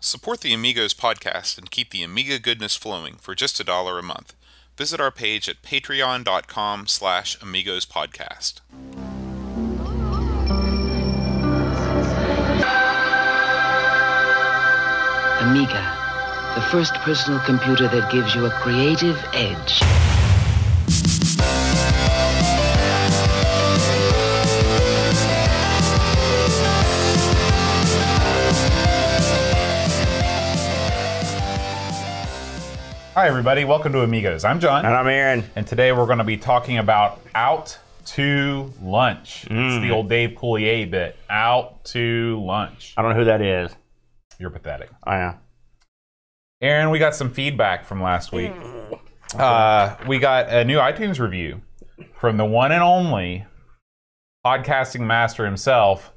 Support the Amigos podcast and keep the Amiga goodness flowing for just $1 a month. Visit our page at patreon.com/AmigosPodcast. Amiga, the first personal computer that gives you a creative edge. Hi everybody, welcome to Amigos. I'm John. And I'm Aaron. And today we're going to be talking about Out to Lunch. It's the old Dave Coulier bit. Out to Lunch. I don't know who that is. You're pathetic. I am. Aaron, we got some feedback from last week. We got a new iTunes review from the one and only podcasting master himself,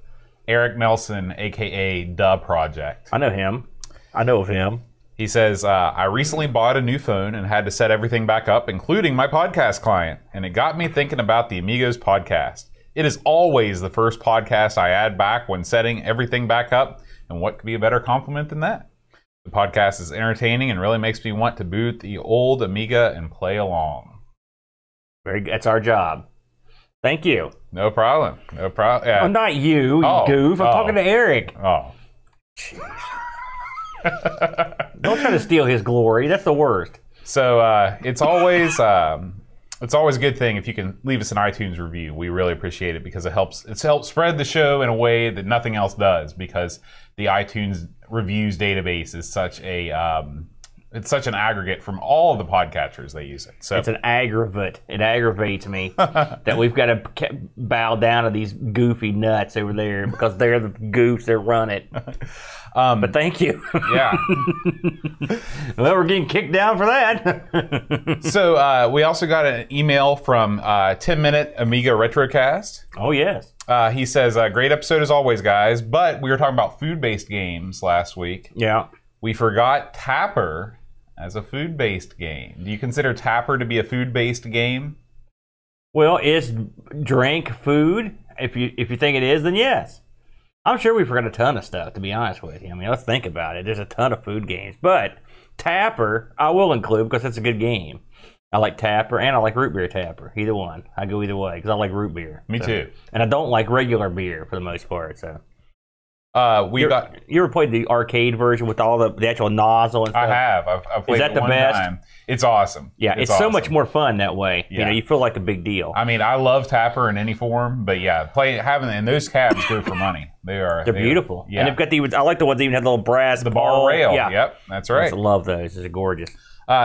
Eric Nelson, aka The Project. I know him. I know of him. He says, I recently bought a new phone and had to set everything back up, including my podcast client, and it got me thinking about the Amigos podcast. It is always the first podcast I add back when setting everything back up, and what could be a better compliment than that? The podcast is entertaining and really makes me want to boot the old Amiga and play along. That's our job. Thank you. No problem. No problem. Yeah. Oh, not you, goof. I'm talking to Eric. Oh. Jeez. Don't try to steal his glory. That's the worst. So it's always a good thing if you can leave us an iTunes review. We really appreciate it because it helps spread the show in a way that nothing else does, because the iTunes reviews database is such an aggregate from all of the podcatchers that use it. So it's an aggravate. It aggravates me that we've got to bow down to these goofy nuts over there because they're the goofs that run it. But thank you. Yeah. Well, we're getting kicked down for that. So we also got an email from 10-Minute Amiga Retrocast. Oh, yes. He says, great episode as always, guys, but we were talking about food-based games last week. Yeah. We forgot Tapper as a food-based game. Do you consider Tapper to be a food-based game? Well, it's drink food. If you think it is, then yes. I'm sure we forgot a ton of stuff, to be honest with you. I mean, let's think about it. There's a ton of food games. But Tapper, I will include because it's a good game. I like Tapper, and I like root beer Tapper. Either one. I go either way because I like root beer. Me too. And I don't like regular beer for the most part. So you ever played the arcade version with all the actual nozzle and stuff? I have. I've played it one time. It's awesome. Yeah, it's so much more fun that way. Yeah. You feel like a big deal. I mean, I love Tapper in any form, but yeah, and those cabs go for money. They're beautiful. Yeah. And they've got I like the ones that even have the little brass bar rail. Yeah. Yep, that's right. I love those. It's gorgeous.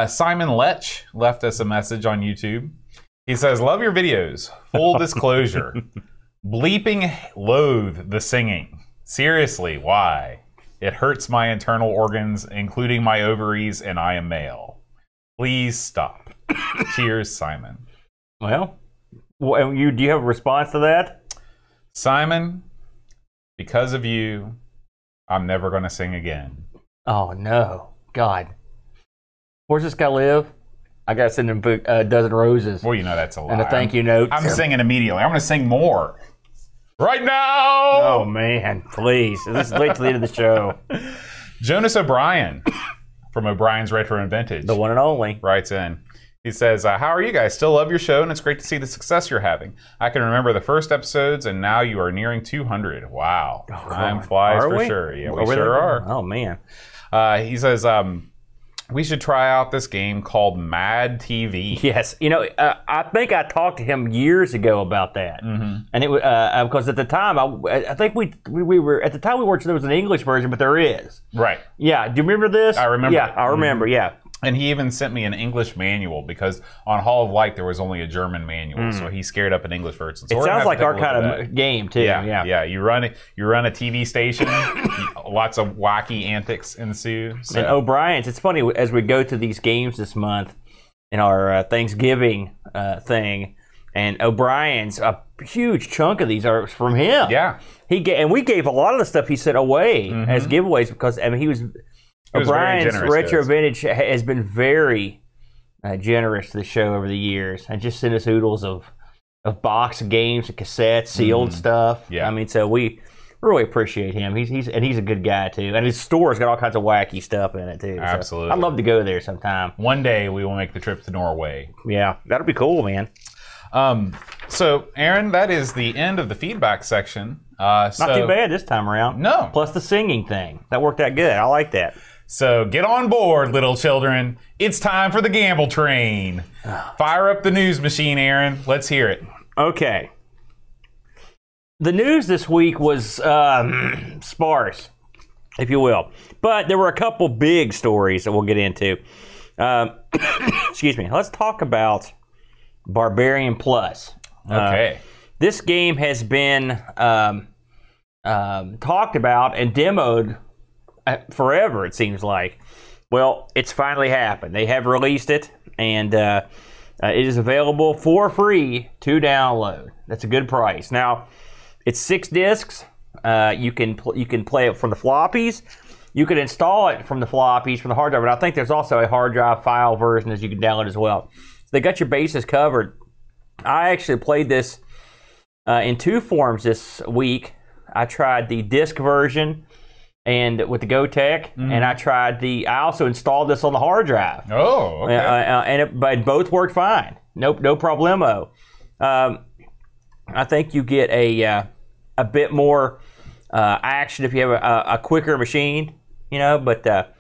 Simon Lech left us a message on YouTube. He says, love your videos. Full disclosure. Bleeping loathe the singing. Seriously, why? It hurts my internal organs, including my ovaries, and I am male. Please stop. Cheers, Simon. Well, do you have a response to that? Simon, because of you, I'm never going to sing again. Oh, no. God. Where's this guy live? I got to send him a dozen roses. Well, you know that's a lie. And a thank you note. I'm singing immediately. I'm going to sing more. Right now! Oh, man. Please. Let's wait till the end of the show. Jonas O'Brien from O'Brien's Retro and Vintage. The one and only. Writes in. He says, how are you guys? Still love your show, and it's great to see the success you're having. I can remember the first episodes, and now you are nearing 200. Wow. Time flies for sure. Yeah, we sure are. Oh, man. He says, we should try out this game called Mad TV. Yes. I think I talked to him years ago about that. Mm-hmm. And it was because at the time, I think we were, at the time we weren't sure there was an English version, but there is. Right. Yeah. Do you remember this? I remember. Yeah, I remember. Mm-hmm. Yeah. And he even sent me an English manual because on Hall of Light there was only a German manual, so he scared up an English version. So it sounds like our kind of game too. Yeah. You run a TV station, lots of wacky antics ensue. So. And O'Brien's, it's funny as we go to these games this month in our Thanksgiving thing, and O'Brien's, a huge chunk of these are from him. Yeah, and we gave a lot of the stuff he sent away as giveaways because he was. O'Brien's Retro Vintage has been very generous to the show over the years and just sent us oodles of box games and cassettes, sealed stuff. Yeah. I mean, so we really appreciate him. He's a good guy too, and his store's got all kinds of wacky stuff in it too. So Absolutely. I'd love to go there sometime. One day we will make the trip to Norway. Yeah, that'll be cool, man. So, Aaron, that is the end of the feedback section. Not too bad this time around. No. Plus the singing thing. That worked out good. I like that. So get on board, little children. It's time for the gamble train. Fire up the news machine, Aaron. Let's hear it. Okay. The news this week was sparse, if you will. But there were a couple big stories that we'll get into. Excuse me. Let's talk about Barbarian Plus. Okay. This game has been talked about and demoed forever, it seems like. Well, it's finally happened. They have released it, and it is available for free to download. That's a good price. Now, it's 6 discs. You can play it from the floppies. You can install it from the floppies, from the hard drive, and I think there's also a hard drive file version that you can download as well. So they got your bases covered. I actually played this in 2 forms this week. I tried the disc version and with the GoTech, and I also installed this on the hard drive. Oh, okay. But both worked fine. No problemo. I think you get a bit more action if you have a quicker machine, but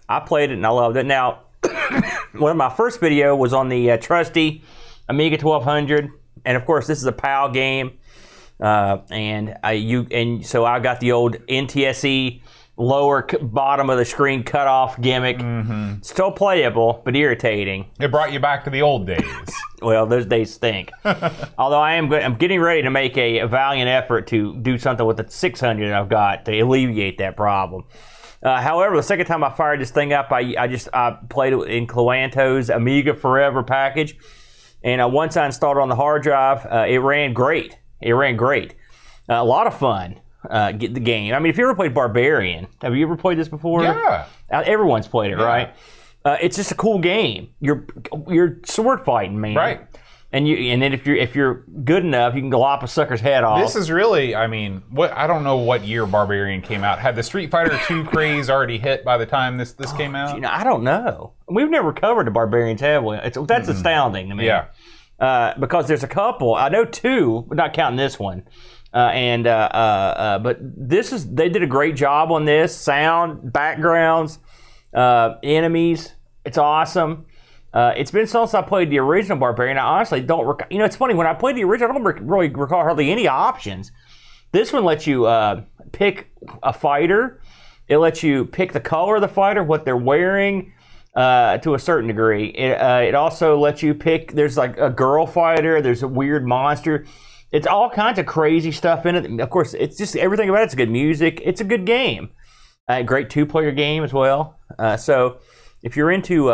I played it and I loved it. Now, one of my first video was on the trusty Amiga 1200, and of course this is a PAL game, so I got the old NTSC lower bottom of the screen cutoff gimmick. Still playable, but irritating. It brought you back to the old days. Well, those days stink. Although I'm getting ready to make a valiant effort to do something with the 600 I've got to alleviate that problem. However, the second time I fired this thing up, I played it in Cloanto's Amiga Forever package, and once I installed it on the hard drive, it ran great. A lot of fun. Get the game. I mean, if you ever played Barbarian, have you ever played this before? Yeah. Everyone's played it, right? It's just a cool game. You're sword fighting, man. Right. And then if you're good enough, you can lop a sucker's head off. This is really, I mean, I don't know what year Barbarian came out. Had the Street Fighter II craze already hit by the time this came out? I don't know. We've never covered the Barbarians, have we? That's astounding to me. Yeah. Because there's a couple. I know 2, but not counting this one. But they did a great job on this. Sound, backgrounds, enemies. It's awesome. It's been since I played the original Barbarian. I honestly don't recall. It's funny, when I played the original, I don't really recall hardly any options. This one lets you pick a fighter. It lets you pick the color of the fighter, what they're wearing, to a certain degree. It also lets you pick, there's like a girl fighter, there's a weird monster. It's all kinds of crazy stuff in it. Of course, it's just everything about it's good music. It's a good game. A great 2-player game as well. So if you're into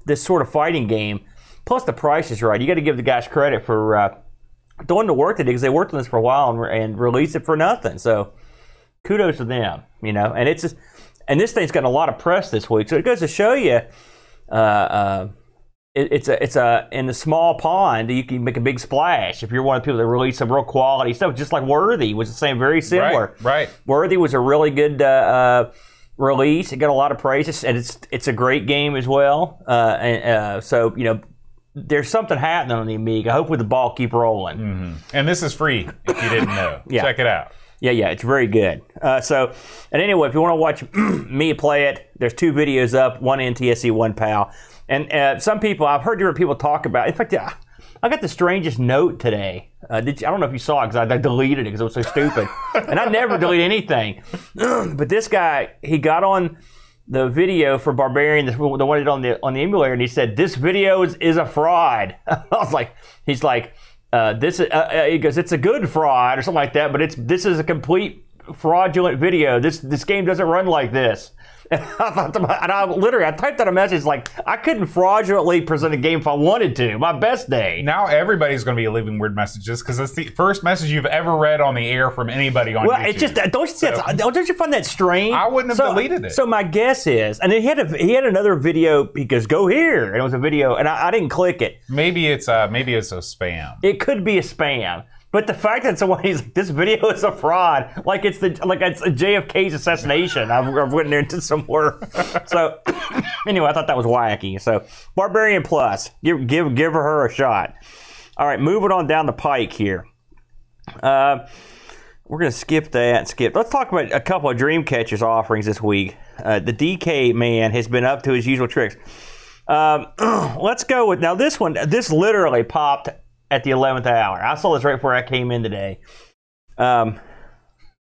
this sort of fighting game, plus the price is right, you got to give the guys credit for doing the work they did, because they worked on this for a while and released it for nothing. So kudos to them, And it's just, and this thing's gotten a lot of press this week. So it goes to show you. It's in the small pond, you can make a big splash if you're one of the people that release some real quality stuff. Just like Worthy was the same, very similar. Right. Worthy was a really good release. It got a lot of praise, and it's a great game as well. So there's something happening on the Amiga. Hopefully the ball keep rolling. And this is free if you didn't know. Check it out. Yeah, it's very good. And anyway, if you want to watch me play it, there's 2 videos up, one NTSC, one PAL. And some people, I've heard different people talk about. In fact, I got the strangest note today. I don't know if you saw it, because I deleted it because it was so stupid. And I never delete anything. But this guy, he got on the video for Barbarian, the one he did on the emulator, and he said, "This video is a fraud." I was like, he's like, he goes, "It's a good fraud," or something like that. But this is a complete fraudulent video. This game doesn't run like this. And I typed out a message like, I couldn't fraudulently present a game if I wanted to. My best day. Now everybody's going to be leaving weird messages, because it's the first message you've ever read on the air from anybody on YouTube. Well, it's just, don't you find that strange? I wouldn't have deleted it. So my guess is, and then he had another video. He goes, "Go here," and it was a video, and I didn't click it. Maybe it's a spam. It could be a spam. But the fact that somebody's like, this video is a fraud, like it's a JFK's assassination. I've written into somewhere. So anyway, I thought that was wacky. So Barbarian Plus, give her a shot. All right, moving on down the pike here. We're gonna skip that. Let's talk about a couple of Dreamcatcher's offerings this week. The DK man has been up to his usual tricks. Let's go with now this one. This literally popped at the 11th hour. I saw this right before I came in today.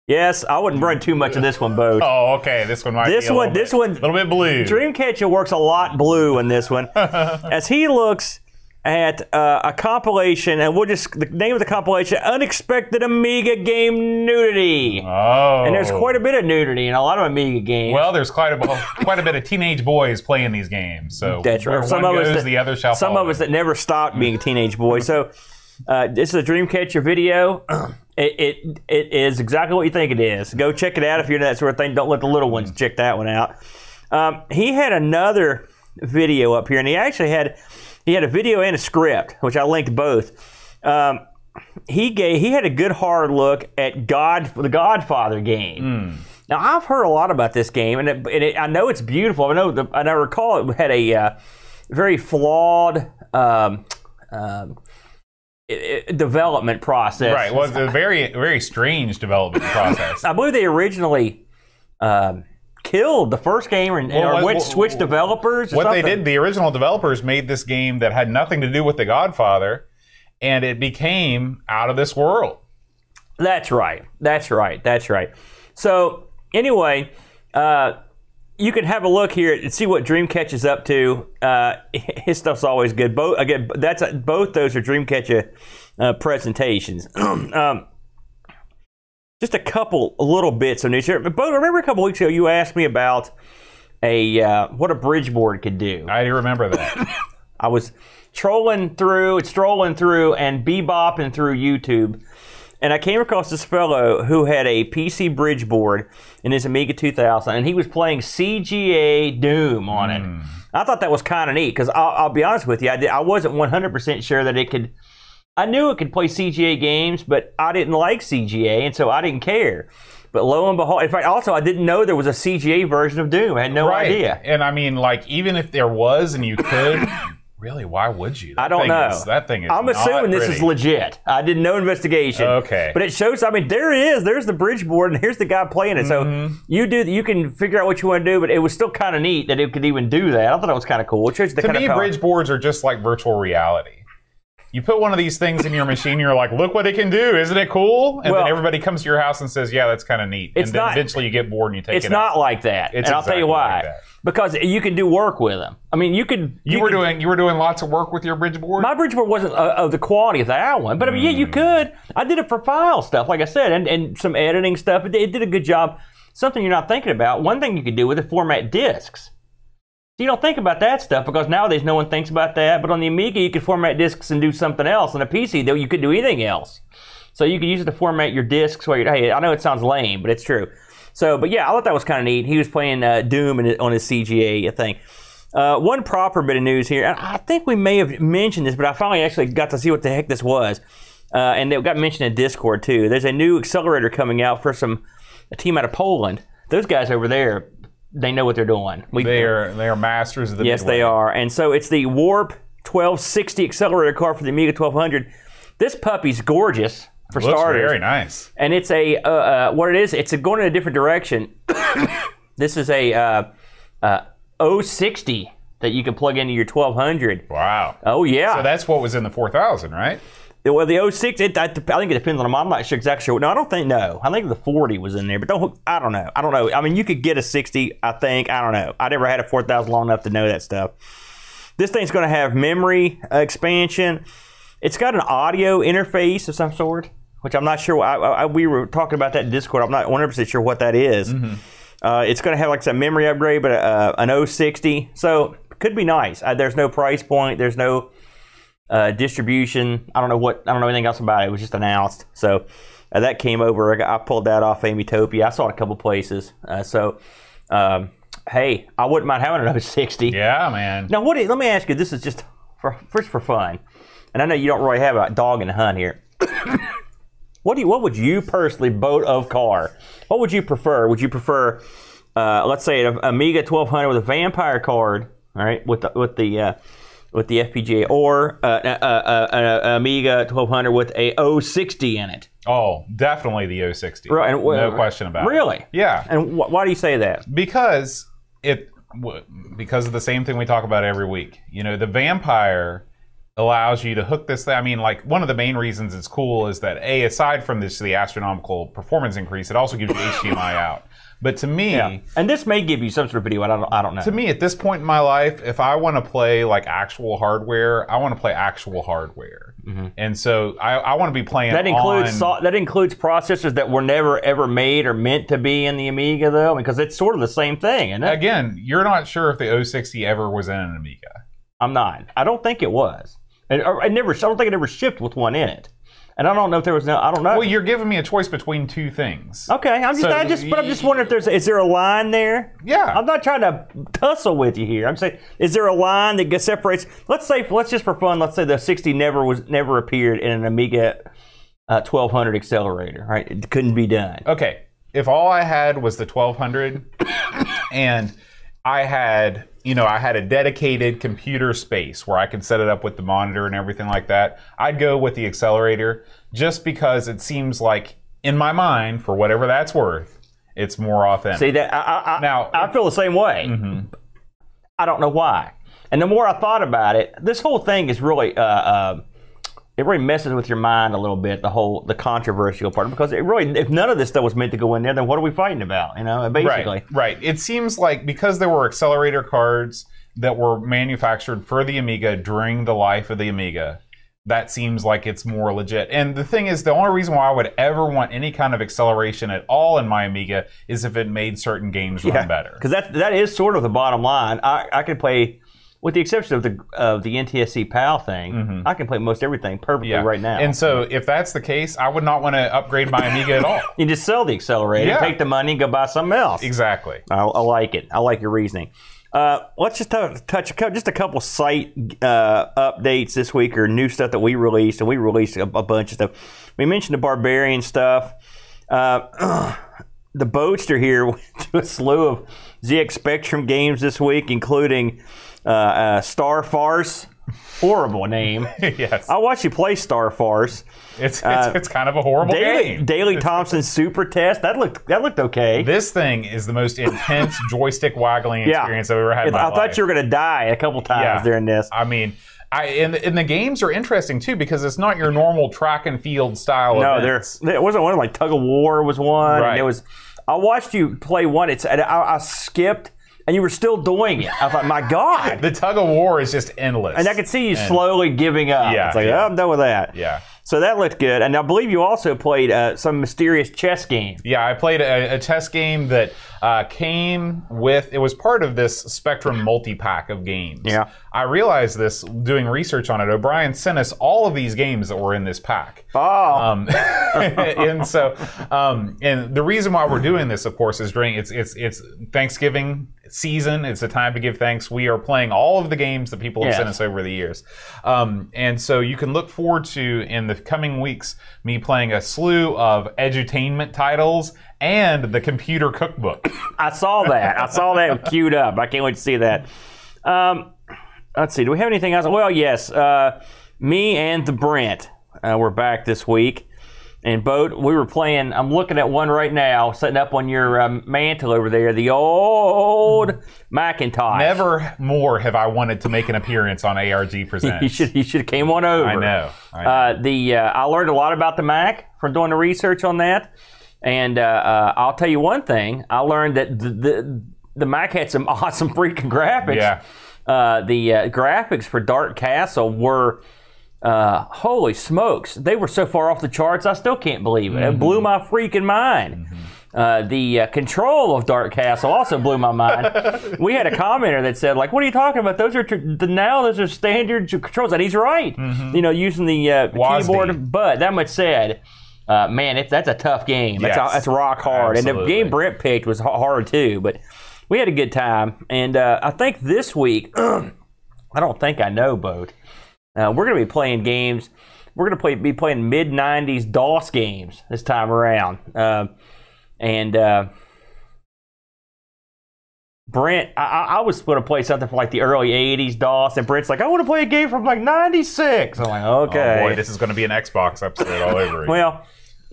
Yes, I wouldn't bring too much of this one, Bo. Oh, okay. This one might be a little bit blue. Dreamcatcher works a lot blue in this one. As he looks at a compilation, and the name of the compilation, Unexpected Amiga Game Nudity. Oh. And there's quite a bit of nudity in a lot of Amiga games. Well, there's quite a bit of teenage boys playing these games. So that's right. Some of us the other shall follow. Some of us that never stopped being a teenage boy. So this is a Dreamcatcher video. It is exactly what you think it is. Go check it out if you're into that sort of thing. Don't let the little ones check that one out. He had another video up here, and he actually had a video and a script, which I linked both. He had a good hard look at the Godfather game. Now I've heard a lot about this game, and I know it's beautiful. And I recall it had a very flawed development process. Right. Well, it was a very, very strange development process. I believe they originally killed the first game or switched developers. What they did, the original developers made this game that had nothing to do with The Godfather, and it became out of this world. That's right. So anyway, you can have a look here and see what Dreamcatcher's up to. His stuff's always good. Both those are Dreamcatcher presentations. Just a little bits of news here. But remember a couple weeks ago you asked me about what a bridge board could do. I remember that. I was strolling through and bebopping through YouTube, and I came across this fellow who had a PC bridge board in his Amiga 2000, and he was playing CGA Doom on it. I thought that was kind of neat, because I'll be honest with you, I wasn't 100% sure that it could. I knew it could play CGA games, but I didn't like CGA, and so I didn't care. But lo and behold, in fact, also, I didn't know there was a CGA version of Doom. I had no idea. And I mean, like, even if there was and you could, really, why would you? I don't know. That thing is I'm assuming this is legit. I did no investigation. Okay. But it shows, I mean, there it is. There's the bridge board, and here's the guy playing it. So you can figure out what you want to do, but it was still kind of neat that it could even do that. I thought it was kind of cool. It shows the to me, bridge boards are just like virtual reality. You put one of these things in your machine, you're like, look what it can do. Isn't it cool? And then everybody comes to your house and says, yeah, that's kind of neat. And then eventually you get bored and you take it out. It's not like that. And I'll tell you why. Like because you can do work with them. I mean, you were doing lots of work with your bridge board? My bridge board wasn't of the quality of that one. But I mean, yeah, you could. I did it for file stuff, like I said, and some editing stuff. It did a good job. Something you're not thinking about. One thing you could do with it, format discs. You don't think about that stuff because nowadays no one thinks about that. But on the Amiga, you could format discs and do something else. On a PC, though, you could do anything else. So you could use it to format your discs. Hey, I know it sounds lame, but it's true. So, but yeah, I thought that was kind of neat. He was playing Doom on his CGA thing. One proper bit of news here. I think we may have mentioned this, but I finally actually got to see what the heck this was. And it got mentioned in Discord, too. There's a new accelerator coming out for a team out of Poland. Those guys over there, they know what they're doing. They are masters of the Yes, they are. And so it's the Warp 1260 accelerator card for the Amiga 1200. This puppy's gorgeous, for starters. Looks very nice. And it's what it is, it's going in a different direction. This is a 060 that you can plug into your 1200. Wow. Oh, yeah. So that's what was in the 4000, right? Well, the 06, I think it depends on them. I'm not sure exactly sure. No, I don't think, no. I think the 40 was in there, but I don't know. I mean, you could get a 60, I think. I don't know. I never had a 4000 long enough to know that stuff. This thing's going to have memory expansion. It's got an audio interface of some sort, which I'm not sure. We were talking about that in Discord. I'm not 100% sure what that is. It's going to have, like I said, memory upgrade, but an 060. So, could be nice. There's no price point. There's no distribution. I don't know anything else about it. It was just announced. So that came over. I pulled that off Amitopia. I saw it a couple places. Hey, I wouldn't mind having an 060. Yeah, man. Now, let me ask you. This is just for fun, and I know you don't really have a dog in the hunt here. What would you personally vote of car? What would you prefer? Would you prefer, let's say, an Amiga 1200 with a vampire card, all right, with the FPGA, or an Amiga 1200 with a 060 in it? Oh, definitely the 060. Right, no question about it. Really? Yeah. And why do you say that? Because of the same thing we talk about every week. You know, the vampire allows you to hook this thing. I mean, like, one of the main reasons it's cool is that, aside from the astronomical performance increase, it also gives you HDMI out. But to me... Yeah. And this may give you some sort of video, I don't know. To me, at this point in my life, if I want to play, like, actual hardware, I want to play actual hardware. Mm-hmm. And so I want to be playing that includes processors that were never, ever made or meant to be in the Amiga, though? Because it's sort of the same thing, isn't it? Again, you're not sure if the 060 ever was in an Amiga. I'm not. I don't think it was. I don't think it ever shipped with one in it. And I don't know if there was I don't know. Well, you're giving me a choice between two things. Okay, I'm just wondering if is there a line there? Yeah. I'm not trying to tussle with you here. I'm saying, is there a line that separates? Let's just for fun, let's say the 60 never appeared in an Amiga 1200 accelerator, right? It couldn't be done. Okay, if all I had was the 1200, and I had a dedicated computer space where I could set it up with the monitor and everything like that, I'd go with the accelerator, just because it seems like, in my mind, for whatever that's worth, it's more authentic. See, that I feel the same way. Mm-hmm. I don't know why. And the more I thought about it, this whole thing is really it really messes with your mind a little bit, the controversial part, because it really, if none of this stuff was meant to go in there, then what are we fighting about? You know, basically. Right. It seems like because there were accelerator cards that were manufactured for the Amiga during the life of the Amiga, that seems like it's more legit. And the thing is, the only reason why I would ever want any kind of acceleration at all in my Amiga is if it made certain games run better. Because that is sort of the bottom line. I could play, with the exception of the NTSC PAL thing, mm-hmm. I can play most everything perfectly right now. And so if that's the case, I would not want to upgrade my Amiga at all. You just sell the accelerator, take the money, and go buy something else. Exactly. I like it. I like your reasoning. Let's just touch just a couple site updates this week, or new stuff that we released, and we released a bunch of stuff. We mentioned the Barbarian stuff. The Boatster here went to a slew of ZX Spectrum games this week, including Star Farce. Horrible name. Yes. I watched you play Star Farce. It's kind of a horrible game. Daley Thompson Super Test. That looked okay. This thing is the most intense joystick waggling experience I've ever had in my life. I thought you were going to die a couple times during this. I mean, and the games are interesting too, because it's not your normal track and field style. No, there wasn't one like Tug of War was one. Right. And I watched you play one. I skipped. And you were still doing it. I thought, my God. The Tug of War is just endless. And I could see you slowly giving up. Yeah, it's like, I'm done with that. Yeah. So that looked good. And I believe you also played some mysterious chess game. Yeah, I played a chess game that came with, it was part of this Spectrum multi-pack of games. Yeah. I realized this doing research on it. O'Brien sent us all of these games that were in this pack. Oh. And so, and the reason why we're doing this, of course, is during it's Thanksgiving season. It's a time to give thanks. We are playing all of the games that people have sent us over the years. And so you can look forward to, in the coming weeks, me playing a slew of edutainment titles and the computer cookbook. I saw that queued up. I can't wait to see that. Let's see. Do we have anything else? Well, yes. Me and the Brent were back this week. And we were playing, I'm looking at one right now, setting up on your mantle over there, the old Macintosh. Never more have I wanted to make an appearance on ARG Presents. You should have came on over. I know. I learned a lot about the Mac from doing the research on that. And I'll tell you one thing. I learned that the Mac had some awesome freaking graphics. Yeah. The graphics for Dark Castle were... holy smokes, they were so far off the charts, I still can't believe it. It blew my freaking mind. The control of Dark Castle also blew my mind. We had a commenter that said, like, what are you talking about? Those are standard controls. And he's right. You know, using the keyboard. But that much said, man, that's a tough game. That's rock hard. Absolutely. And the game Brent picked was hard too. But we had a good time. And I think this week, I don't think I know, Boat. We're going to be playing games we're going to be playing mid-90s DOS games this time around. Brent, I was going to play something from like the early 80s DOS, and Brent's like, I want to play a game from like 96. I'm like, okay. Oh boy, this is going to be an Xbox episode all over again. Well,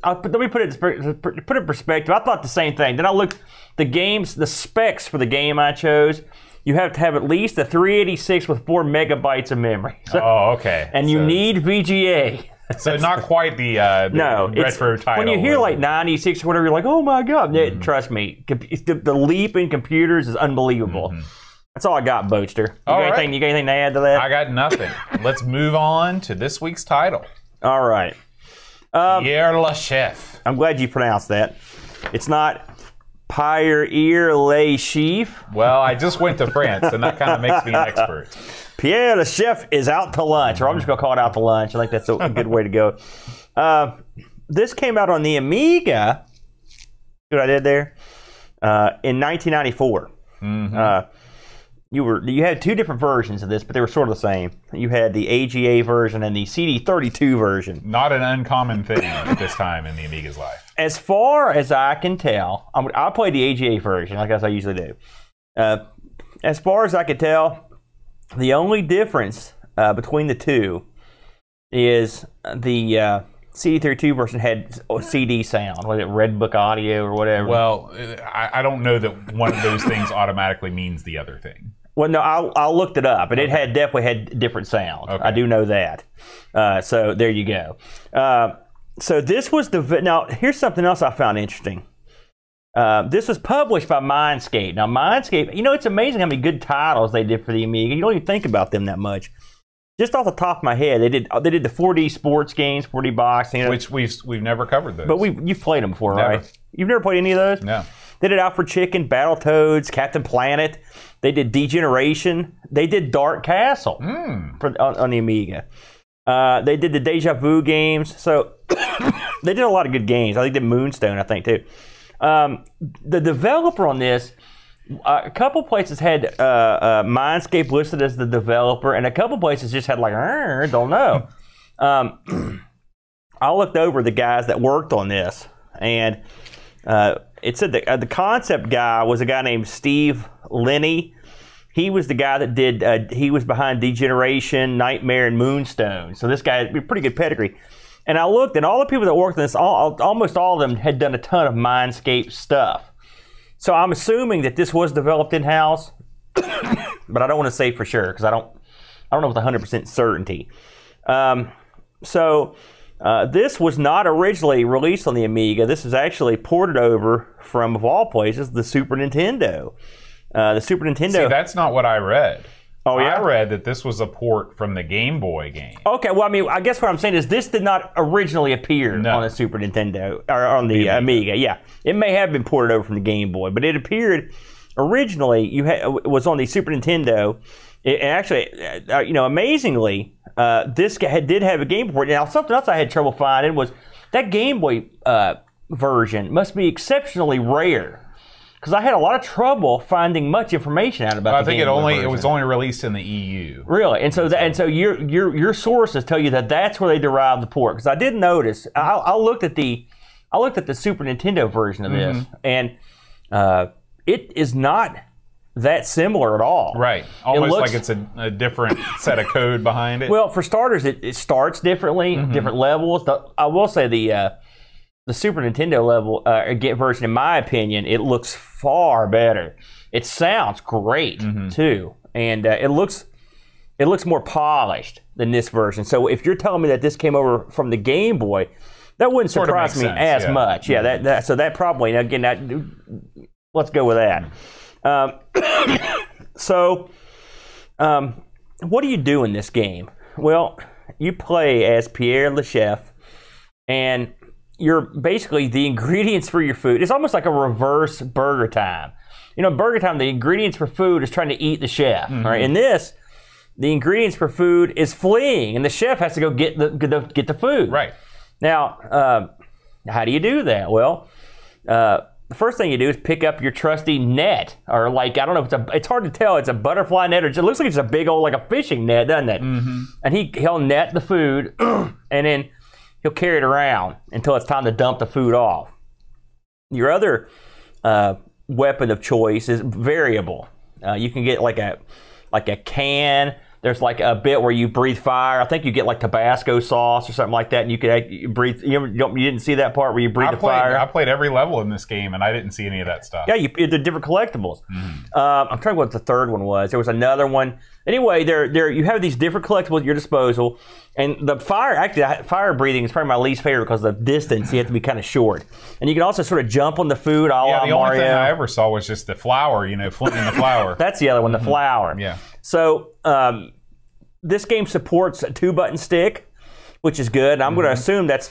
let me put it in perspective. I thought the same thing. Then I looked, the specs for the game I chose, you have to have at least a 386 with 4 megabytes of memory. So, okay. And you need VGA. So not quite the retro title. When you hear like 96 or whatever, you're like, oh my God. Trust me, the leap in computers is unbelievable. That's all I got, Boatster. You got anything to add to that? I got nothing. Let's move on to this week's title. All right. Pierre le Chef. I'm glad you pronounced that. It's not Pierre le Chef. Well, I just went to France, and that kind of makes me an expert. Pierre le Chef is out to lunch, or I'm just going to call it out to lunch. I think that's a good way to go. This came out on the Amiga. See what I did there? In 1994. You had 2 different versions of this, but they were sort of the same. You had the AGA version and the CD32 version. Not an uncommon thing at this time in the Amiga's life. As far as I can tell, I'll play the AGA version, like I usually do. As far as I can tell, the only difference between the two is the CD32 version had CD sound, was it Red Book Audio or whatever? Well, I don't know that one of those things automatically means the other thing. Well, no, I looked it up, and it definitely had different sound. Okay. I do know that. So there you go. So this was now here's something else I found interesting. This was published by Mindscape. Now Mindscape, it's amazing how many good titles they did for the Amiga. You don't even think about them that much. Just off the top of my head, they did the 4D sports games, 4D boxing, which we've never covered those. But you've played them before, never. Right? You've never played any of those? No. They did Alfred Chicken, Battletoads, Captain Planet. They did Degeneration. They did Dark Castle on the Amiga. They did the Deja Vu games. So they did a lot of good games. I think they did Moonstone, too. The developer on this, a couple places had Mindscape listed as the developer, and a couple places just had like, don't know. I looked over the guys that worked on this, and it said the concept guy was a guy named Steve Lenny. He was the guy that did, he was behind Degeneration, Nightmare, and Moonstone. So this guy had a pretty good pedigree. And I looked, and all the people that worked on this, almost all of them had done a ton of Mindscape stuff. So I'm assuming that this was developed in-house, but I don't want to say for sure, because I don't know with 100% certainty. This was not originally released on the Amiga. This was actually ported over from, of all places, the Super Nintendo. The Super Nintendo. See, that's not what I read. Oh, yeah? I read that this was a port from the Game Boy game. Okay, well, I mean, I guess what I'm saying is this did not originally appear on the Super Nintendo, or on the Amiga. Yeah, it may have been ported over from the Game Boy, but it appeared originally, it was on the Super Nintendo. And actually, amazingly, this did have a Game Boy port. Now, something else I had trouble finding was that Game Boy version must be exceptionally rare. Because I had a lot of trouble finding much information out about the Game Boy version. It was only released in the EU. Really, and so your sources tell you that that's where they derived the port. Because I did notice, I looked at the Super Nintendo version of this, and it is not that similar at all. Right, almost like it's a different set of code behind it. Well, for starters, it starts differently, different levels. I will say the Super Nintendo version, in my opinion, it looks far better. It sounds great too, and it looks more polished than this version. So if you're telling me that this came over from the Game Boy, that wouldn't surprise me as much. Yeah, so that probably, again, let's go with that. What do you do in this game? Well, you play as Pierre le Chef, and you're basically the ingredients for your food. It's almost like a reverse Burger Time. Burger Time, the ingredients for food is trying to eat the chef. Right? In this, the ingredients for food is fleeing, and the chef has to go get the food. Right. Now, how do you do that? Well, the first thing you do is pick up your trusty net, or like, I don't know if it's hard to tell. It's a butterfly net, or it looks like it's a big old, like a fishing net, doesn't it? And he'll net the food, and then he'll carry it around until it's time to dump the food off. Your other weapon of choice is variable. You can get like a can. There's like a bit where you breathe fire. I think you get like Tabasco sauce or something like that, and you could breathe. You didn't see that part where you breathe the fire? I played every level in this game, and I didn't see any of that stuff. Yeah, the different collectibles. I'm trying to think what the third one was. There was another one. Anyway, you have these different collectibles at your disposal, and the fire breathing is probably my least favorite because of the distance. You have to be kind of short, and you can also sort of jump on the food. The only thing I ever saw was just the flour. Flinting the flour. That's the other one, the flour. Yeah. So this game supports a 2-button stick, which is good. I'm going to assume that's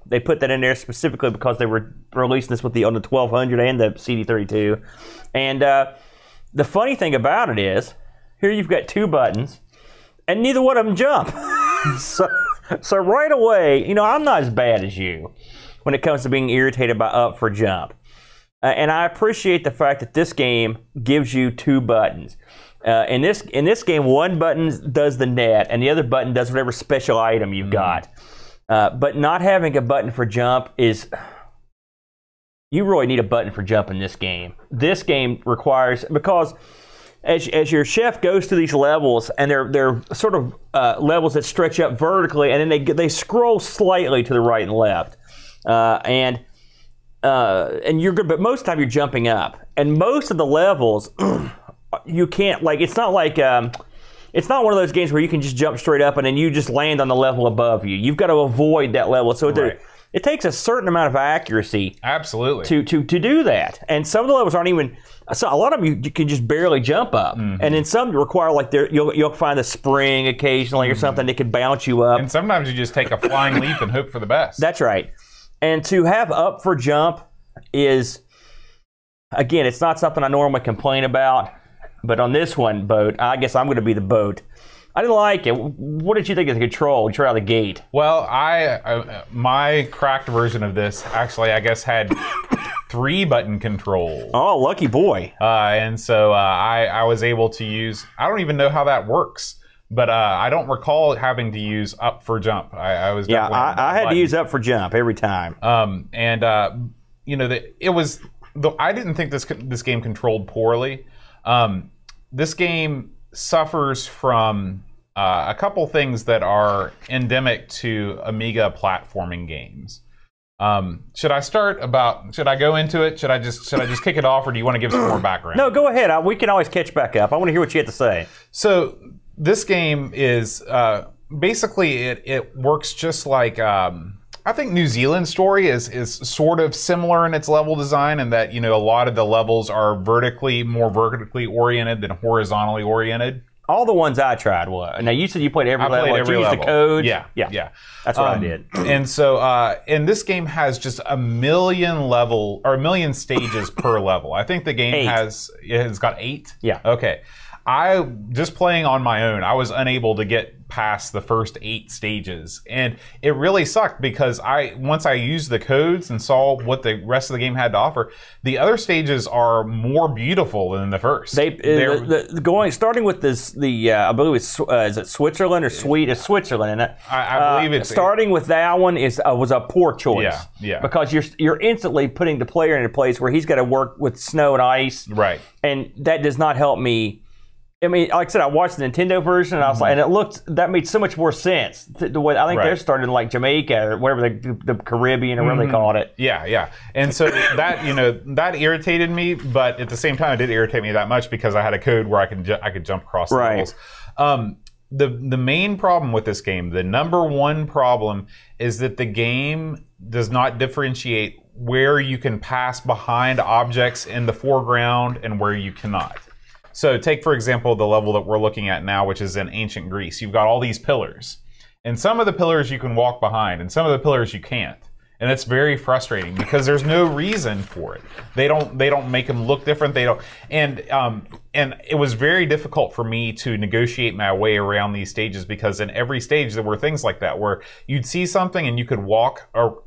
they put that in there specifically because they were releasing this on the 1200 and the CD32. And the funny thing about it is, here you've got 2 buttons, and neither one of them jump. so right away, I'm not as bad as you when it comes to being irritated by up for jump. And I appreciate the fact that this game gives you 2 buttons. In this game, one button does the net, and the other button does whatever special item you've got. But not having a button for jump is... You really need a button for jump in this game. This game requires... Because as your chef goes through these levels, and they're sort of levels that stretch up vertically, and then they scroll slightly to the right and left. And you're good, but most of the time you're jumping up. And most of the levels... You can't, it's not like, it's not one of those games where you can just jump straight up and then you just land on the level above you. You've got to avoid that level. So it takes a certain amount of accuracy. Absolutely. To do that. And some of the levels aren't even, so a lot of them you can just barely jump up. And then some require, you'll find a spring occasionally or something that could bounce you up. And sometimes you just take a flying leap and hope for the best. That's right. And to have up for jump is, again, it's not something I normally complain about. But on this one, Boat, I guess I'm going to be the Boat. I didn't like it. What did you think of the control right out of the gate? Well, my cracked version of this actually, I guess, had 3-button control. Oh, lucky boy. And so I was able to use... I don't even know how that works. But I don't recall having to use up for jump. I was definitely I had to use up for jump every time. It was... I didn't think this game controlled poorly. This game suffers from a couple things that are endemic to Amiga platforming games. Should I go into it? Should I just kick it off, or do you want to give some more background? No, go ahead. We can always catch back up. I want to hear what you have to say. So this game is basically it works just like I think New Zealand Story is sort of similar in its level design, in that a lot of the levels are more vertically oriented than horizontally oriented. All the ones I tried were. Now you said you played every level. Did you use the codes? Yeah. That's what I did. And so, and this game has just a million stages per level. I think the game has got 8. Yeah. Okay. Just playing on my own, I was unable to get past the first 8 stages, and it really sucked because once I used the codes and saw what the rest of the game had to offer, the other stages are more beautiful than the first. Starting with this, I believe it's is it Switzerland or Sweden? It's Switzerland. I believe it's starting with that one was a poor choice. Yeah. Because you're instantly putting the player in a place where he's got to work with snow and ice. Right. And that does not help me. I mean, like I said, I watched the Nintendo version, and I was like, and that made so much more sense. The way I think they're starting in like Jamaica or whatever the Caribbean or whatever they called it. Yeah. And so that irritated me, but at the same time, it didn't irritate me that much because I had a code where I could jump across the levels. The main problem with this game, the number one problem, is that the game does not differentiate where you can pass behind objects in the foreground and where you cannot. So take, for example, the level that we're looking at now, which is in ancient Greece. You've got all these pillars. And some of the pillars you can walk behind, and some of the pillars you can't. And it's very frustrating because there's no reason for it. They don't make them look different. They don't, and it was very difficult for me to negotiate my way around these stages because in every stage there were things like that where you'd see something and you could walk or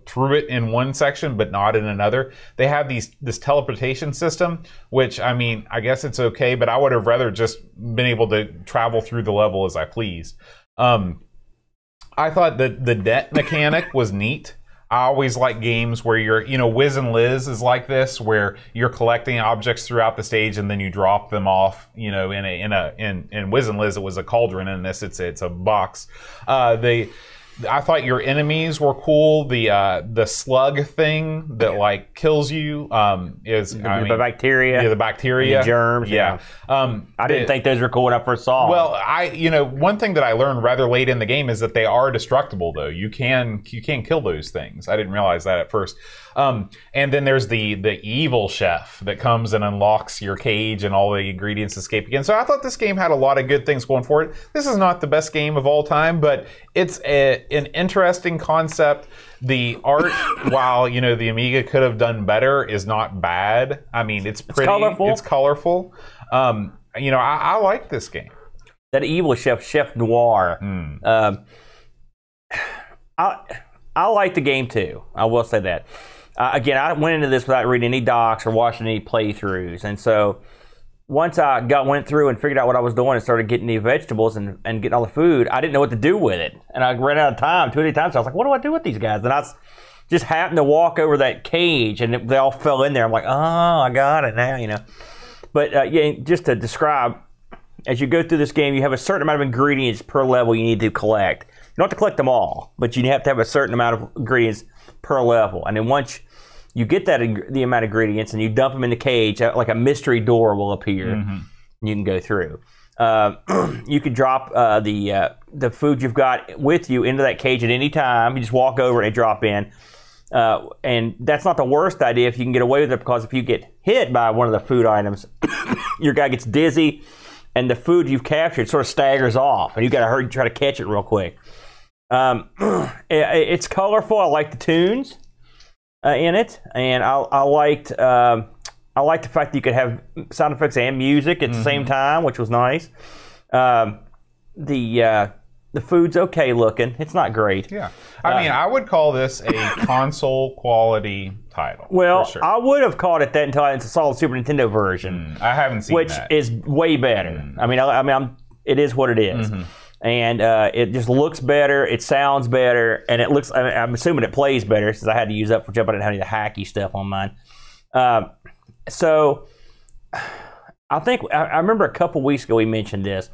through it in one section but not in another. They have this teleportation system, which I mean I guess it's okay, but I would have rather just been able to travel through the level as I please. I thought that the debt mechanic was neat. I always like games where you're, Wiz and Liz is like this, where you're collecting objects throughout the stage and then you drop them off. In Wiz and Liz, it was a cauldron. In this, it's a box. I thought your enemies were cool. The slug thing that kills you is the bacteria. Yeah, the bacteria, the germs. Yeah. I didn't think those were cool when I first saw them. Well, one thing that I learned rather late in the game is that they are destructible. Though you can kill those things. I didn't realize that at first. And then there's the evil chef that comes and unlocks your cage and all the ingredients escape again. So I thought this game had a lot of good things going for it. This is not the best game of all time, but it's an interesting concept. The art, while the Amiga could have done better, is not bad. I mean, it's pretty. It's colorful. I like this game. That evil Chef Noir. I like the game too. I will say that. Again, I went into this without reading any docs or watching any playthroughs, and so once I went through and figured out what I was doing and started getting the vegetables and getting all the food, I didn't know what to do with it, and I ran out of time 2 or 3 times. So I was like, "What do I do with these guys?" And I just happened to walk over that cage, and they all fell in there. I'm like, "Oh, I got it now," But just to describe, as you go through this game, you have a certain amount of ingredients per level you need to collect. You don't have to collect them all, but you have to have a certain amount of ingredients per level. And then once you get the amount of ingredients and you dump them in the cage, like a mystery door will appear. And you can go through. You can drop the food you've got with you into that cage at any time. You just walk over and drop in. And that's not the worst idea if you can get away with it, because if you get hit by one of the food items, your guy gets dizzy and the food you've captured sort of staggers off, and you got to hurry try to catch it real quick. It's colorful. I like the tunes in it, and I liked the fact that you could have sound effects and music at the same time, which was nice. The food's okay looking. It's not great. Yeah, I mean, I would call this a console quality title. Well, for sure. I would have called it that until I saw the Super Nintendo version. I haven't seen which that. Is way better. I mean, it is what it is. And it just looks better, it sounds better, and it looks, I'm assuming it plays better since I had to use up for jump. I didn't have any of the hacky stuff on mine. So I think, I remember a couple weeks ago we mentioned this.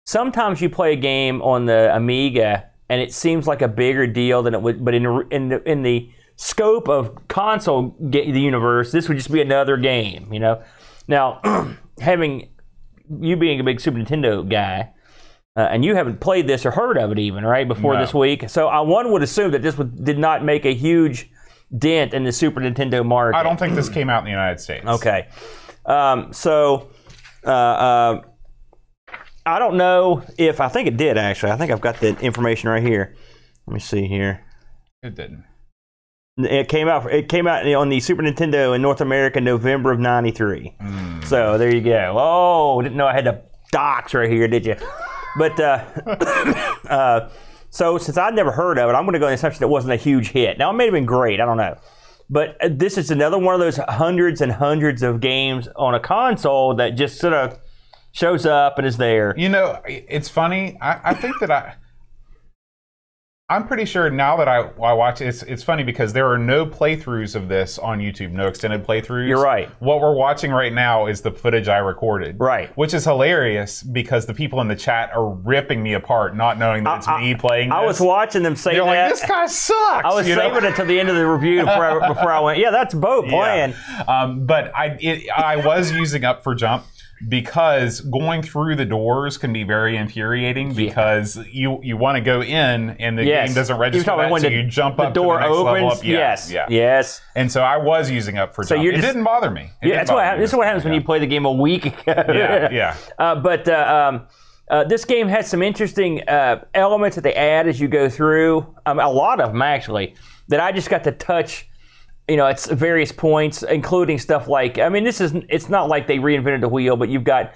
Sometimes you play a game on the Amiga and it seems like a bigger deal than it would, but in the scope of console the universe, this would just be another game, Now, having you being a big Super Nintendo guy, and you haven't played this or heard of it even, right, before this week. So one would assume that this did not make a huge dent in the Super Nintendo market. I don't think this came out in the United States. Okay. I don't know if, I think it did actually. I think I've got the information right here. Let me see here. It didn't. It came out on the Super Nintendo in North America in November of '93. So there you go. Oh, didn't know I had the docs right here, did you? But so since I'd never heard of it, I'm going to go on the assumption it wasn't a huge hit. Now, it may have been great. I don't know. But this is another one of those hundreds and hundreds of games on a console that just sort of shows up and is there. It's funny. I think that I'm pretty sure now that I watch it, it's funny because there are no playthroughs of this on YouTube, no extended playthroughs. You're right. What we're watching right now is the footage I recorded. Right. Which is hilarious because the people in the chat are ripping me apart, not knowing that it's me playing this. I was watching them say They're that. like, this guy sucks! I was saving it to the end of the review before I went, yeah, that's Bo playing. But I was using up for jump, because going through the doors can be very infuriating because you want to go in and the game doesn't register that, so you jump up the door to the next opens. level up. Yes. And so I was using up for jump. It didn't bother me. This is what happens when you play the game a week ago. Yeah. This game has some interesting elements that they add as you go through. A lot of them, actually, that I just got to touch, at various points, including stuff like, it's not like they reinvented the wheel, but you've got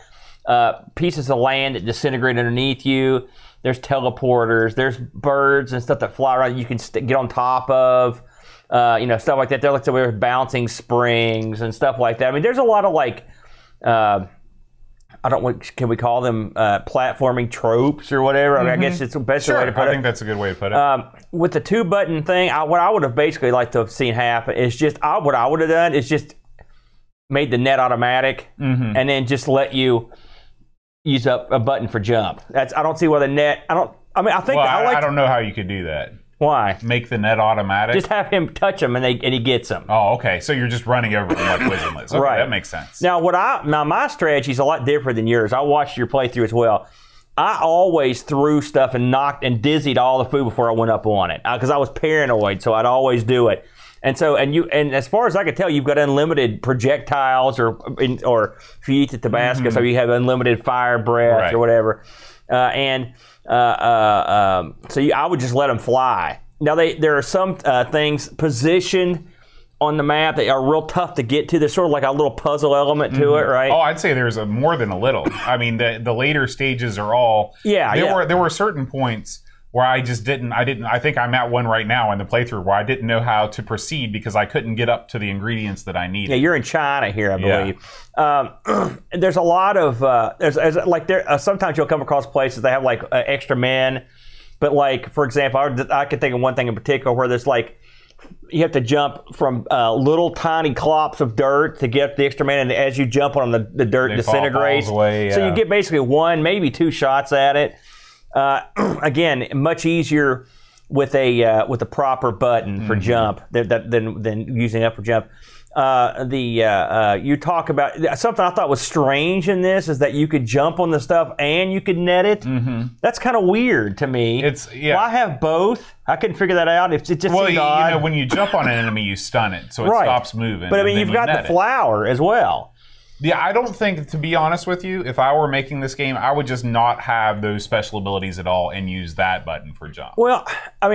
pieces of land that disintegrate underneath you. There's teleporters. There's birds and stuff that fly around you can get on top of. Stuff like that. There's bouncing springs and stuff like that. There's a lot of can we call them platforming tropes or whatever? I guess it's the best way to put it. I think that's a good way to put it. With the 2-button thing, what I would have basically liked to have seen happen is what I would have done is just made the net automatic and then just let you use up a button for jump. I don't see why the net. I don't know how you could do that. Why? Make the net automatic? Just have him touch them and he gets them. Oh, okay. So you're just running over them like Wizardless. Okay, right. That makes sense. Now, my strategy is a lot different than yours. I watched your playthrough as well. I always threw stuff and knocked and dizzied all the food before I went up on it because I was paranoid, so I'd always do it. And so, and as far as I could tell, you've got unlimited projectiles or if you eat the Tabasco, so you have unlimited fire breath or whatever. I would just let them fly. Now, there are some things positioned on the map that are real tough to get to. There's sort of like a little puzzle element to it, right? Oh, I'd say there's more than a little. The later stages are all... There were certain points where I just didn't... I think I'm at one right now in the playthrough where I didn't know how to proceed because I couldn't get up to the ingredients that I needed. Yeah, you're in China here, I believe. There's a lot of... sometimes you'll come across places that have extra men, but for example, I could think of one thing in particular where there's you have to jump from little tiny clops of dirt to get the extra man, and as you jump on them, the dirt disintegrates. Away, So you get basically 1, maybe 2 shots at it. Again, much easier with a proper button for jump than using up for jump. You talk about something I thought was strange in this is that you could jump on the stuff and you could net it. That's kind of weird to me. Why have both? I couldn't figure that out. It just seemed odd. When you jump on an enemy, you stun it, so it stops moving. But you've got the flower as well. Yeah, I don't think, to be honest with you, if I were making this game, I would just not have those special abilities at all and use that button for jump. Well, I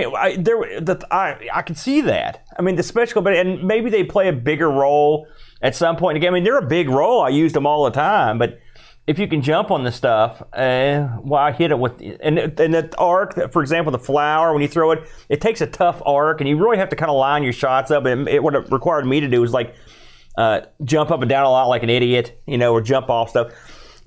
can see that. The special ability, and maybe they play a bigger role at some point in the game. They're a big role. I used them all the time, but if you can jump on the stuff, I hit it with... And the arc, for example, the flower, when you throw it, it takes a tough arc, and you really have to kind of line your shots up. And what it required me to do was jump up and down a lot like an idiot, or jump off stuff.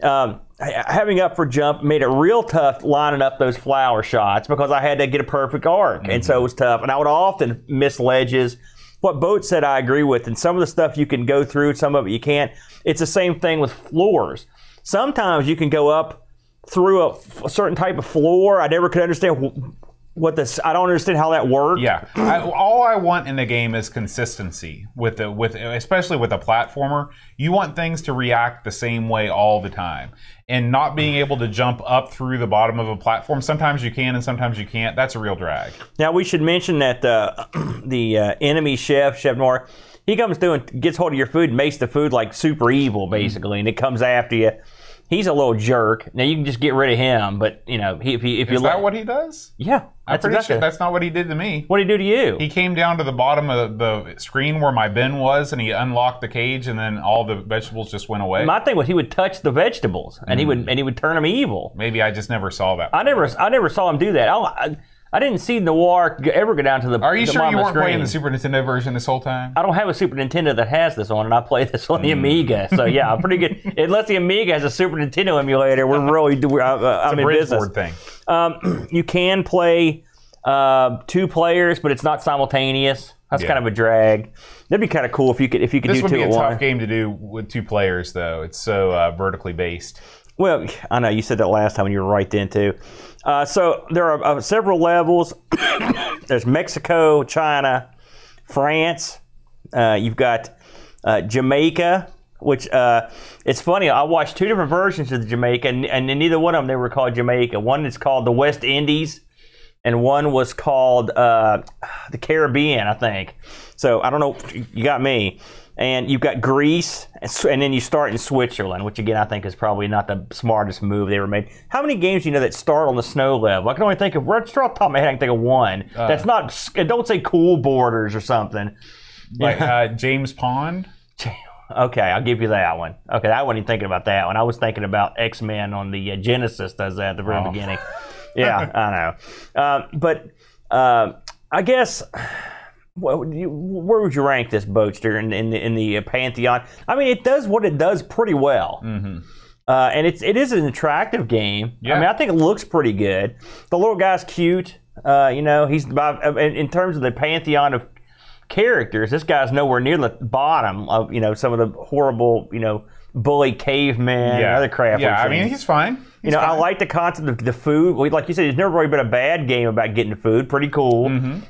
Having up for jump made it real tough lining up those flower shots because I had to get a perfect arc, and so it was tough. And I would often miss ledges. What Boat said I agree with, and some of the stuff you can go through, some of it you can't. It's the same thing with floors. Sometimes you can go up through a certain type of floor. I never could understand I don't understand how that worked. Yeah, all I want in the game is consistency especially with a platformer. You want things to react the same way all the time, and not being able to jump up through the bottom of a platform. Sometimes you can, and sometimes you can't. That's a real drag. Now we should mention that the enemy Chef Noir, he comes through and gets hold of your food and makes the food super evil, basically, and it comes after you. He's a little jerk. Now you can just get rid of him, but if you is that what he does? Yeah, I'm pretty sure that's not what he did to me. What did he do to you? He came down to the bottom of the screen where my bin was, and he unlocked the cage, and then all the vegetables just went away. My thing was he would touch the vegetables, and he would turn them evil. Maybe I just never saw that. I never saw him do that. I didn't see Noir ever go down to the. Are you sure you weren't screen. playing the Super Nintendo version this whole time? I don't have a Super Nintendo that has this on, and I play this on the Amiga. So yeah, I'm pretty good. Unless the Amiga has a Super Nintendo emulator, I'm in business. Thing. You can play 2 players, but it's not simultaneous. That's kind of a drag. That'd be kind of cool if you could do 2 at once. This would be a tough game to do with 2 players, though. It's so vertically based. Well, I know you said that last time when you were right then too. So there are several levels. There's Mexico, China, France. You've got Jamaica, which it's funny. I watched 2 different versions of the Jamaica, and neither one of them they were called Jamaica. One is called the West Indies, and one was called the Caribbean, I think. So I don't know. You got me. And you've got Greece, and then you start in Switzerland, which again I think is probably not the smartest move they ever made. How many games do you know that start on the snow level? I can only think of, right off the top of my head, I can think of one. That's not, don't say Cool Borders or something. Like James Pond? Okay, I'll give you that one. Okay, I wasn't even thinking about that one. I was thinking about X-Men on the Genesis does that at the very beginning. Yeah, I know. But I guess... where would you rank this, Boatster, in the pantheon? I mean, it does what it does pretty well, and it is an attractive game. Yeah. I mean, I think it looks pretty good. The little guy's cute. He's in terms of the pantheon of characters. This guy's nowhere near the bottom of some of the horrible bully cavemen and other crap. Yeah, I mean, he's fine. Fine. I like the concept of the food. Like you said, there's never really been a bad game about getting food. Pretty cool.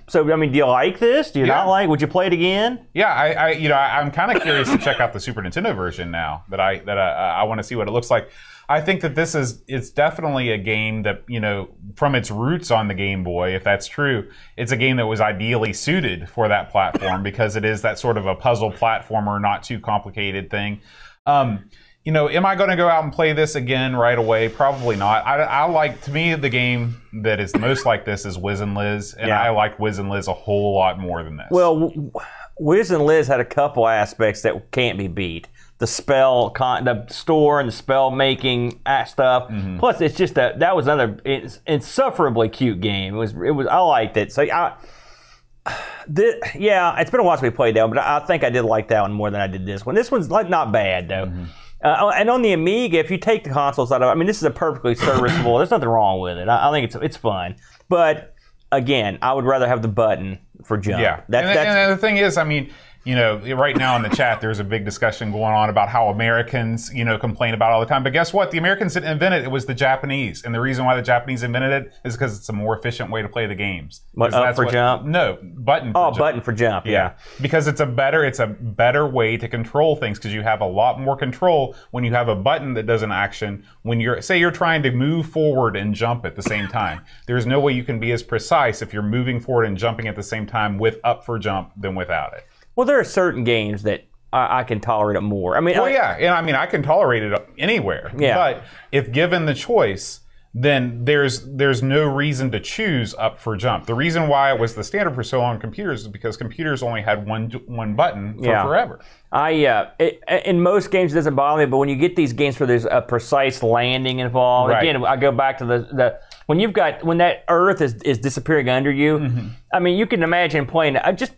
So, I mean, do you like this? Do you not like? Would you play it again? Yeah, I'm kind of curious to check out the Super Nintendo version now. That I want to see what it looks like. I think that it's definitely a game that from its roots on the Game Boy, if that's true, it's a game that was ideally suited for that platform because it is that sort of a puzzle platformer, not too complicated thing. Am I going to go out and play this again right away? Probably not. To me, the game that is most like this is Wiz and Liz, and I like Wiz and Liz a whole lot more than this. Well, Wiz and Liz had a couple aspects that can't be beat. The the store and the spell making stuff. Plus, it's just that was another insufferably cute game. It was. I liked it. So it's been a while since we played that one, but I think I did like that one more than I did this one. This one's not bad though. And on the Amiga, if you take the consoles out of it, I mean, this is a perfectly serviceable. There's nothing wrong with it. I think it's fun. But again, I would rather have the button for jump. Yeah. And the thing is, I mean, right now in the chat, there's a big discussion going on about how Americans, complain about it all the time. But guess what? The Americans didn't invent it. It was the Japanese. And the reason why the Japanese invented it is because it's a more efficient way to play the games. What, up for jump? No, button for jump. Button for jump, yeah. Because it's a better way to control things because you have a lot more control when you have a button that does an action. When you're trying to move forward and jump at the same time. There's no way you can be as precise if you're moving forward and jumping at the same time with up for jump than without it. Well, there are certain games that I can tolerate it more. I mean, I can tolerate it anywhere. Yeah. But if given the choice, then there's no reason to choose up for jump. The reason why it was the standard for so long in computers is because computers only had one button for forever. In most games it doesn't bother me, but when you get these games where there's a precise landing involved, again, I go back to the when that Earth is disappearing under you. I mean, you can imagine playing. Just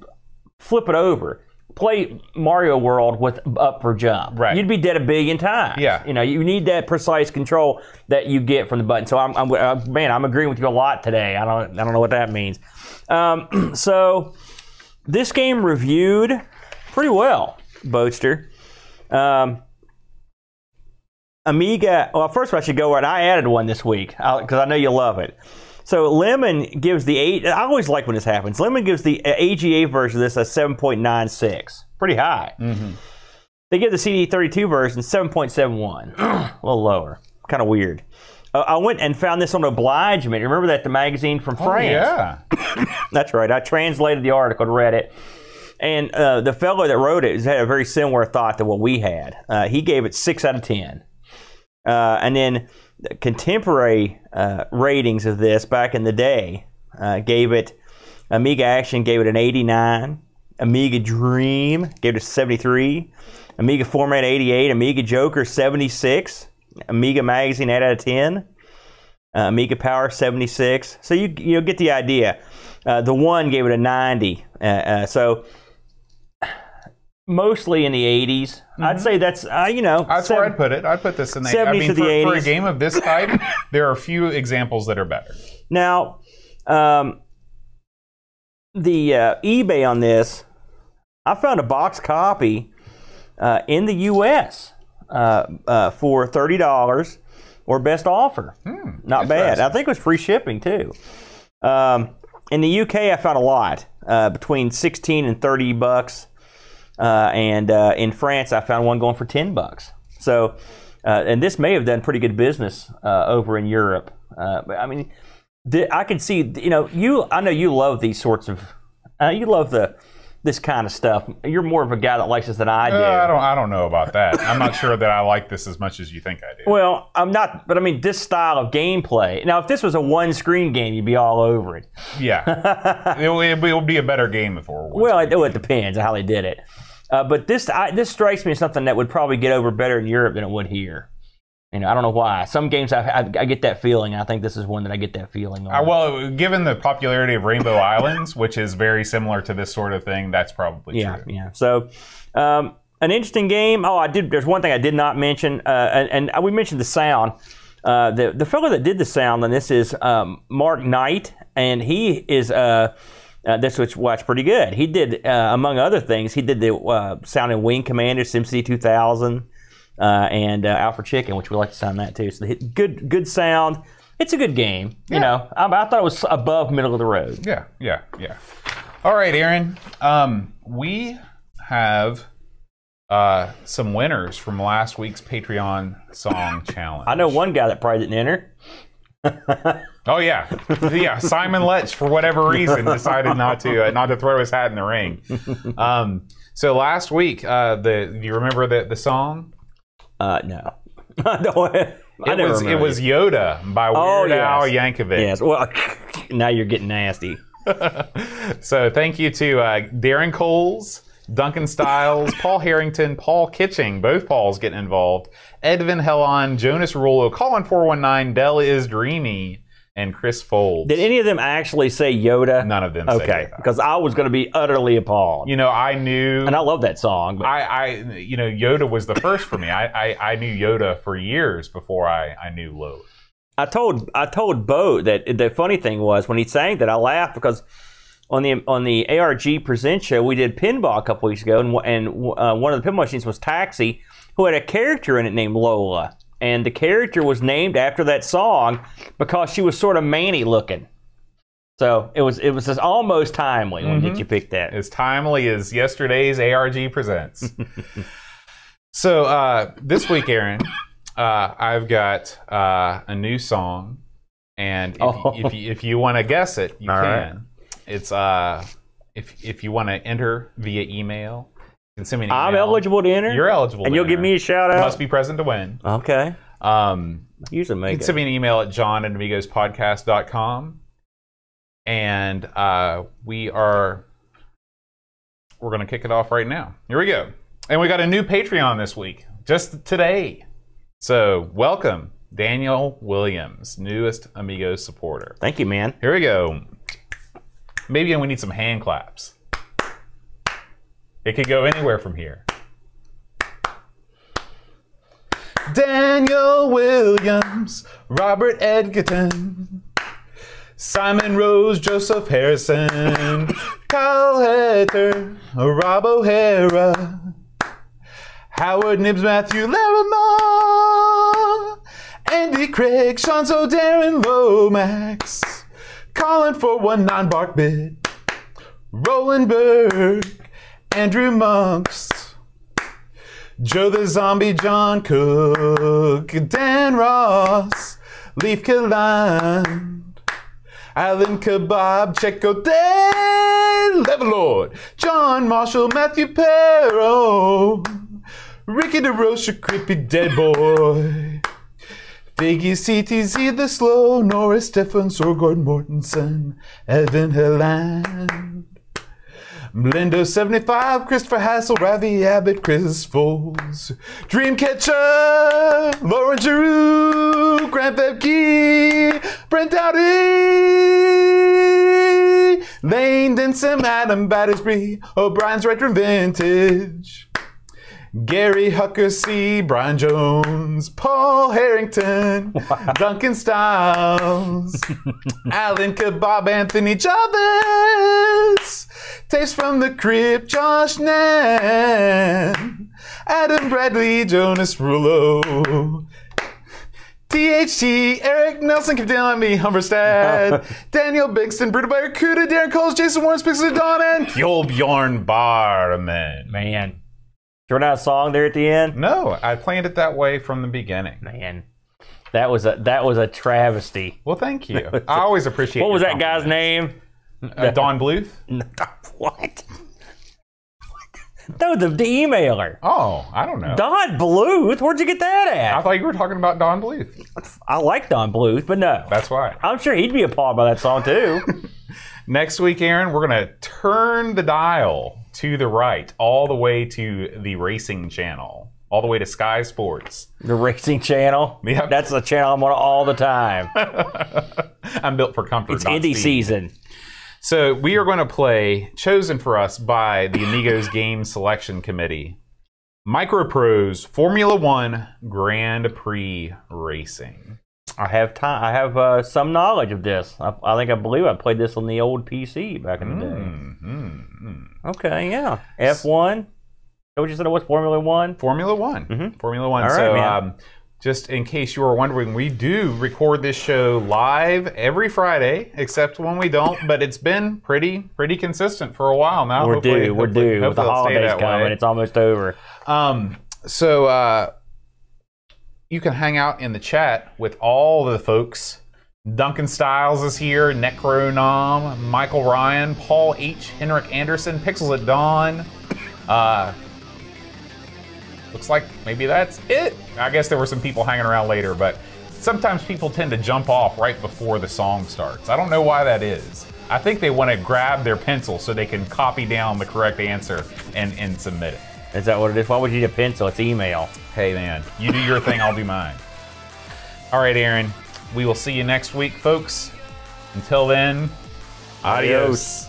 flip it over. Play Mario World with up for jump. Right. You'd be dead a billion times. Yeah. You need that precise control that you get from the button. So I'm agreeing with you a lot today. I don't know what that means. So this game reviewed pretty well, Boatster. Amiga. Well, first of all, I should go right. I added one this week because I know you love it. So Lemon gives I always like when this happens. Lemon gives the AGA version of this a 7.96. Pretty high. They give the CD32 version 7.71. A little lower. Kind of weird. I went and found this on Obligement. Remember that, the magazine from France? Oh, yeah. That's right. I translated the article and read it. And the fellow that wrote it had a very similar thought to what we had. He gave it 6 out of 10. And then contemporary ratings of this back in the day gave it, Amiga Action gave it an 89, Amiga Dream gave it a 73, Amiga Format 88, Amiga Joker 76, Amiga Magazine 8 out of 10, Amiga Power 76. So you'll get the idea. The one gave it a 90. So mostly in the 80s. I'd say that's, That's where I'd put it. I'd put this in the 70s to the 80s. For a game of this type, there are a few examples that are better. Now, the eBay on this, I found a box copy in the U.S. For $30 or best offer. Not bad. I think it was free shipping, too. In the UK, I found a lot, between 16 and 30 bucks. And in France, I found one going for $10. So, and this may have done pretty good business over in Europe. But I mean, I can see, I know you love these sorts of, you love the this kind of stuff. You're more of a guy that likes this than I do. I don't know about that. I'm not sure that I like this as much as you think I do. Well, I'm not, but I mean, this style of gameplay. Now, if this was a one-screen game, you'd be all over it. Yeah. it would be a better game if it were one. Well, it depends on how they did it. But this strikes me as something that would probably get over better in Europe than it would here. I don't know why. Some games I get that feeling. I think this is one that I get that feeling on. Well, given the popularity of Rainbow Islands, which is very similar to this sort of thing, that's probably true. Yeah. So, an interesting game. Oh, there's one thing I did not mention, and we mentioned the sound. The fellow that did the sound on this is Mark Knight, and he is this which watched pretty good. He did, among other things, he did the sound in Wing Commander, SimCity 2000. And Alfred Chicken, which we like to sound that too. So good sound. It's a good game. You know, I thought it was above middle of the road. Yeah. All right, Aaron. We have some winners from last week's Patreon song challenge. I know one guy that probably didn't enter. Oh yeah. Simon Letch, for whatever reason, decided not to throw his hat in the ring. So last week, do you remember the song? No. It was Yoda by Weird Al Yankovic. Yes. Well, now you're getting nasty. So thank you to Darren Coles, Duncan Stiles, Paul Harrington, Paul Kitching, both Pauls getting involved, Edvin Hellon, Jonas Rullo, Colin 419, Dell is Dreamy, and Chris Folds. Did any of them actually say Yoda? None of them said Yoda. Because I was going to be utterly appalled. I knew... And I love that song. But Yoda was the first for me. I knew Yoda for years before I knew Lola. I told Bo that the funny thing was when he sang that, I laughed because on the ARG Present show, we did pinball a couple weeks ago, and one of the pinball machines was Taxi, who had a character in it named Lola. And the character was named after that song because she was sort of Manny looking. So it was just almost timely when you picked that. As timely as yesterday's ARG Presents. So this week, Aaron, I've got a new song, and if you want to guess it, you can. Right. It's if you want to enter via email. You can send me an email. I'm eligible to enter? You're eligible and to you'll enter. give me a shout out? You must be present to win. Okay. Usually make you can send me an email at john@amigospodcast.com. And we're going to kick it off right now. Here we go. And we got a new Patreon this week, just today. So welcome, Daniel Williams, newest Amigos supporter. Thank you, man. Here we go. Maybe we need some hand claps. It could go anywhere from here. Daniel Williams, Robert Edgerton, Simon Rose, Joseph Harrison, Kyle Hetter, Rob O'Hara, Howard Nibbs, Matthew Larimore, Andy Craig, Shanzo, Darren Lomax, Colin 419, Bart Bitt, Roland Berg, Andrew Monks, Joe the Zombie, John Cook, Dan Ross, Leaf Kaland, Alan Kebab, Checo Dan, Levelord, John Marshall, Matthew Perro, Ricky DeRocha, Creepy Dead Boy, Figgy CTZ, The Slow, Norris, Stefan, Sorgord Mortensen, Evan Hilland, Melindo 75, Christopher Hassel, Ravi Abbott, Chris Foles, Dreamcatcher, Lauren Giroux, Grant Vebke, Brent Dowdy, Lane Denson, Adam Battersby, O'Brien's Retro Vintage, Gary Hucker C, Brian Jones, Paul Harrington, Duncan Stiles, Alan Kebab, Anthony Chavez, Taste from the Crypt, Josh Nan, Adam Bradley, Jonas Rullo, THT, Eric Nelson, Kevdalami, Humberstad, Daniel Bigston, Brutal Barracuda, Darren Coles, Jason Warren, Pixel Dawn, and Kjolbjorn Barman. Man. Throw out a song there at the end? No, I planned it that way from the beginning. Man, that was a travesty. Well, thank you. I always appreciate. What was that guy's name? Don Bluth. What? No, the emailer. Oh, I don't know. Don Bluth? Where'd you get that I at? thought you were talking about Don Bluth. I like Don Bluth, but no. That's why. I'm sure he'd be appalled by that song, too. Next week, Aaron, we're going to turn the dial to the right, all the way to the racing channel, all the way to Sky Sports. The racing channel? Yep. That's the channel I'm on all the time. I'm built for comfort. It's not indie speed. season. So we are going to play, chosen for us by the Amigos Game Selection Committee, Micro Pros Formula One Grand Prix Racing. I have some knowledge of this. I believe I played this on the old PC back in the day. Okay, yeah. F1. Is that what you said it was? Formula One? Formula One. Mhm. Formula One. All right, So man. just in case you were wondering, we do record this show live every Friday, except when we don't. But it's been pretty consistent for a while now. We're due. With the it'll stay holidays that coming, way. it's almost over. So you can hang out in the chat with all the folks. Duncan Styles is here, Necronom, Michael Ryan, Paul H. Henrik Anderson, Pixels at Dawn. Looks like maybe that's it. I guess there were some people hanging around later, but sometimes people tend to jump off right before the song starts. I don't know why that is. I think they want to grab their pencil so they can copy down the correct answer and submit it. Is that what it is? Why would you need a pencil? It's email. Hey man, you do your thing, I'll do mine. All right, Aaron, we will see you next week, folks. Until then, adios.